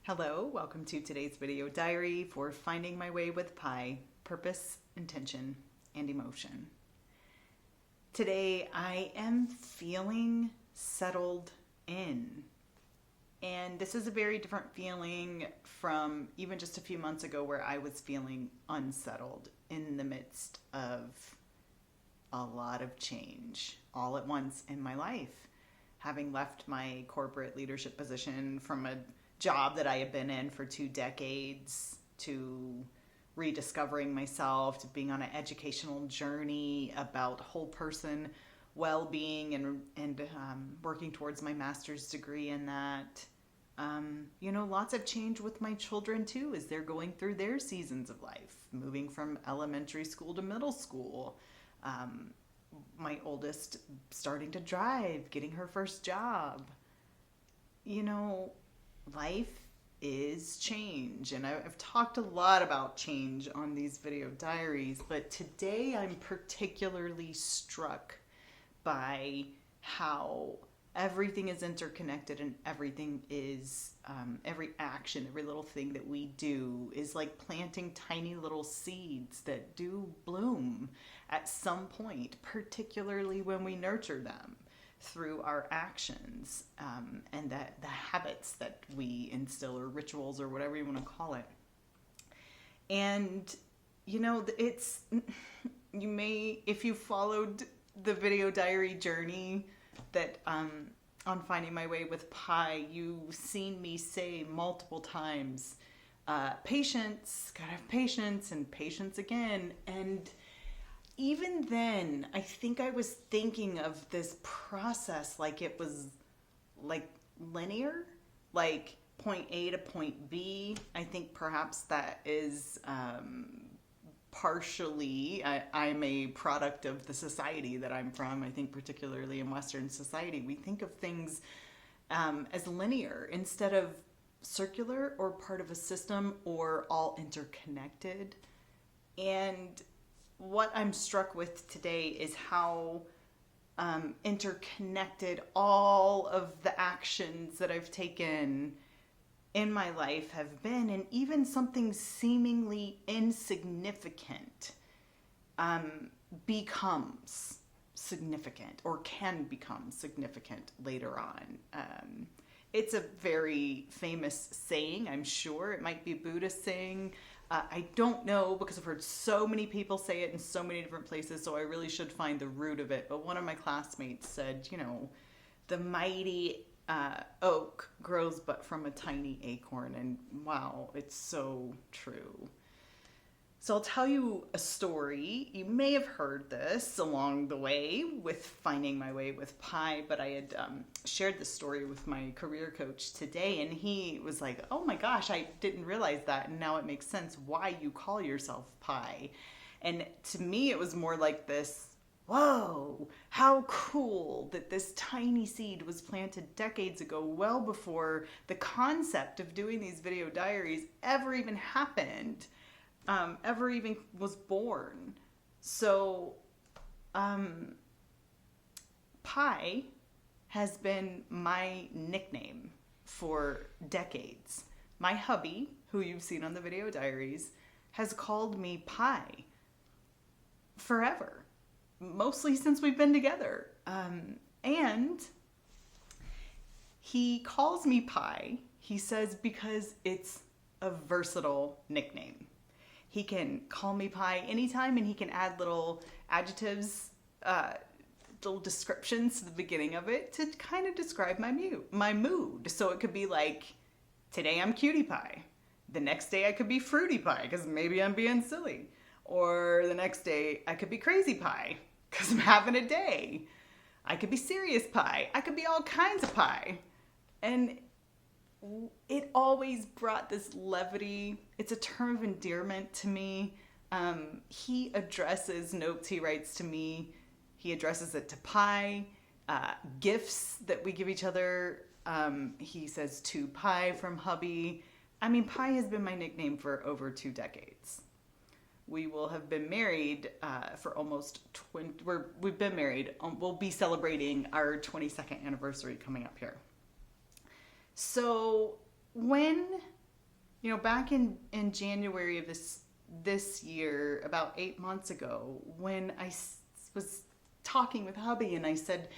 Hello, welcome to today's video diary for Finding My Way with Pi, Purpose, Intention, and Emotion. Today I am feeling settled in. And this is a very different feeling from even just a few months ago where I was feeling unsettled in the midst of a lot of change all at once in my life. Having left my corporate leadership position from a job that I had been in for 2 decades, to rediscovering myself, to being on an educational journey about whole person well-being and working towards my master's degree in that. Lots of change with my children too as they're going through their seasons of life, moving from elementary school to middle school. My oldest starting to drive, getting her first job. Life is change, and I've talked a lot about change on these video diaries, but today I'm particularly struck by how everything is interconnected and everything is, every action, every little thing that we do is like planting tiny little seeds that do bloom at some point, particularly when we nurture them through our actions, and that the habits that we instill, or rituals, or whatever you want to call it. And it's, you may, if you followed the video diary journey that on Finding My Way with Pi, you've seen me say multiple times, patience, gotta have patience, and patience again. And even then, I think I was thinking of this process like it was like linear, like point A to point B. I think perhaps that is partially, I'm a product of the society that I'm from. I think particularly in Western society, we think of things as linear instead of circular or part of a system or all interconnected. And what I'm struck with today is how interconnected all of the actions that I've taken in my life have been, and even something seemingly insignificant becomes significant, or can become significant later on. It's a very famous saying, I'm sure. It might be a Buddhist saying. I don't know, because I've heard so many people say it in so many different places, so I really should find the root of it. But one of my classmates said, the mighty oak grows but from a tiny acorn. And wow, it's so true. So I'll tell you a story. You may have heard this along the way with Finding My Way with Pi, but I had shared this story with my career coach today, and he was like, oh my gosh, I didn't realize that, and now it makes sense why you call yourself Pi. And to me, it was more like this, whoa, how cool that this tiny seed was planted decades ago, well before the concept of doing these video diaries ever even happened. Ever even was born. So, Pi has been my nickname for decades. My hubby, who you've seen on the video diaries, has called me Pi forever, mostly since we've been together. And he calls me Pi, he says, because it's a versatile nickname. He can call me Pi anytime, and he can add little adjectives, little descriptions to the beginning of it to kind of describe my mood. So it could be like, today I'm cutie pie. The next day I could be fruity pie, because maybe I'm being silly. Or the next day I could be crazy pie, because I'm having a day. I could be serious pie. I could be all kinds of pie. And it always brought this levity. It's a term of endearment to me. He addresses notes he writes to me. He addresses it to Pi. Gifts that we give each other. He says to Pi from hubby. I mean, Pi has been my nickname for over 2 decades. We will have been married for almost 20. We've been married. We'll be celebrating our 22nd anniversary coming up here. So when Back in January of this year, about 8 months ago, when was talking with hubby and I said,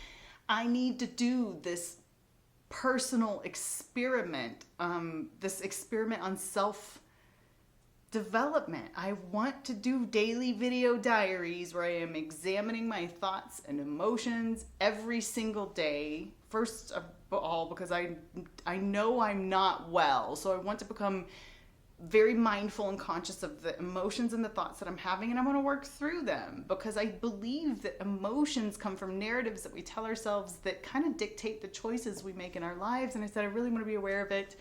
I need to do this personal experiment, this experiment on self development. I want to do daily video diaries where I am examining my thoughts and emotions every single day. First of all, because I know I'm not well, so I want to become very mindful and conscious of the emotions and the thoughts that I'm having, and I want to work through them because I believe that emotions come from narratives that we tell ourselves that kind of dictate the choices we make in our lives. And I said, I really want to be aware of it,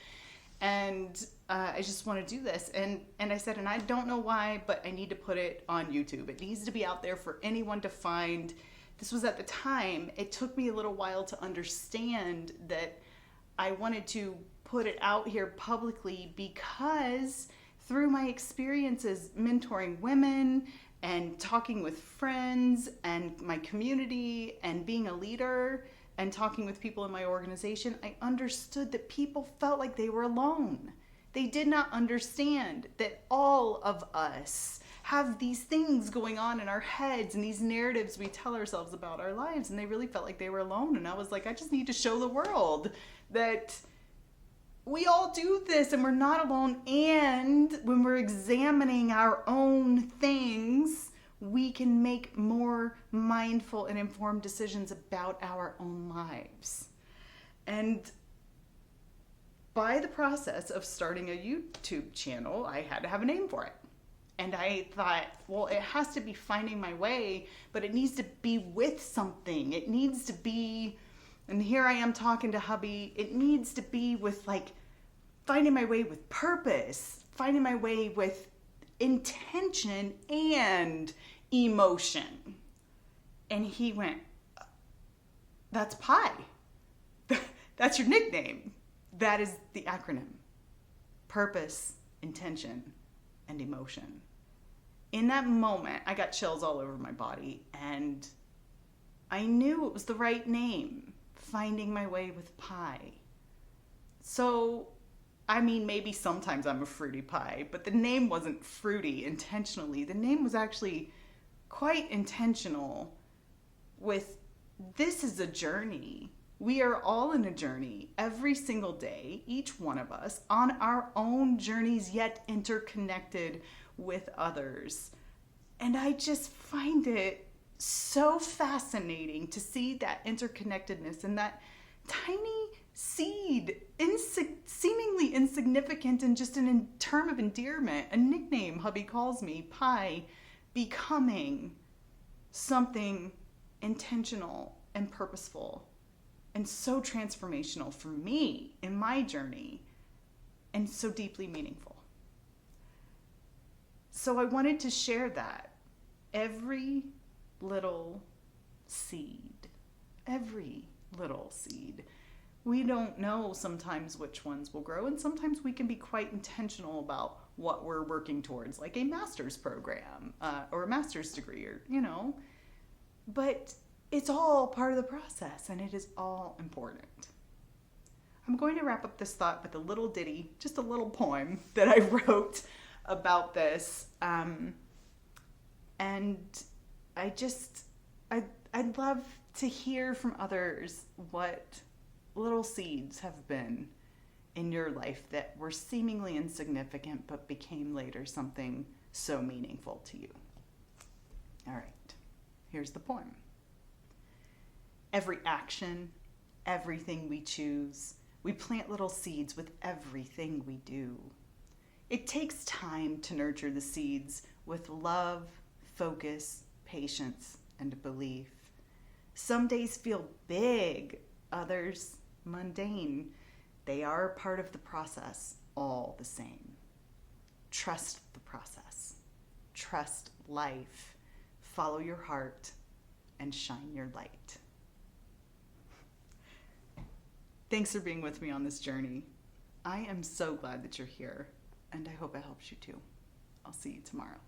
and I just want to do this. And I said, and I don't know why, but I need to put it on YouTube. It needs to be out there for anyone to find. This was at the time, it took me a little while to understand that I wanted to put it out here publicly because through my experiences mentoring women and talking with friends and my community and being a leader and talking with people in my organization, I understood that people felt like they were alone. They did not understand that all of us have these things going on in our heads and these narratives we tell ourselves about our lives, and they really felt like they were alone. And I was like, I just need to show the world that we all do this and we're not alone. And when we're examining our own things, we can make more mindful and informed decisions about our own lives. And by the process of starting a YouTube channel, I had to have a name for it. And I thought, well, it has to be finding my way, but it needs to be with something. It needs to be, and here I am talking to hubby, it needs to be with like finding my way with purpose, finding my way with intention and emotion. And he went, that's PIE. That's your nickname. That is the acronym. Purpose, intention, and emotion. In that moment, I got chills all over my body, and I knew it was the right name, finding my way with PIE. So, I mean, maybe sometimes I'm a fruity pie, but the name wasn't fruity intentionally. The name was actually quite intentional with, this is a journey. We are all in a journey every single day, each one of us, on our own journeys, yet interconnected with others. And I just find it so fascinating to see that interconnectedness and that tiny seed, seemingly insignificant and just a term of endearment, a nickname hubby calls me, PIE, becoming something intentional and purposeful and so transformational for me in my journey and so deeply meaningful. So I wanted to share that. Every little seed, we don't know sometimes which ones will grow, and sometimes we can be quite intentional about what we're working towards, like a master's program or a master's degree, or but it's all part of the process, and it is all important. I'm going to wrap up this thought with a little ditty, just a little poem that I wrote about this, and I'd love to hear from others what little seeds have been in your life that were seemingly insignificant but became later something so meaningful to you. All right, here's the poem. Every action, everything we choose, we plant little seeds with everything we do. It takes time to nurture the seeds with love, focus, patience, and belief. Some days feel big, others mundane. They are part of the process all the same. Trust the process. Trust life. Follow your heart and shine your light. Thanks for being with me on this journey. I am so glad that you're here, and I hope it helps you too. I'll see you tomorrow.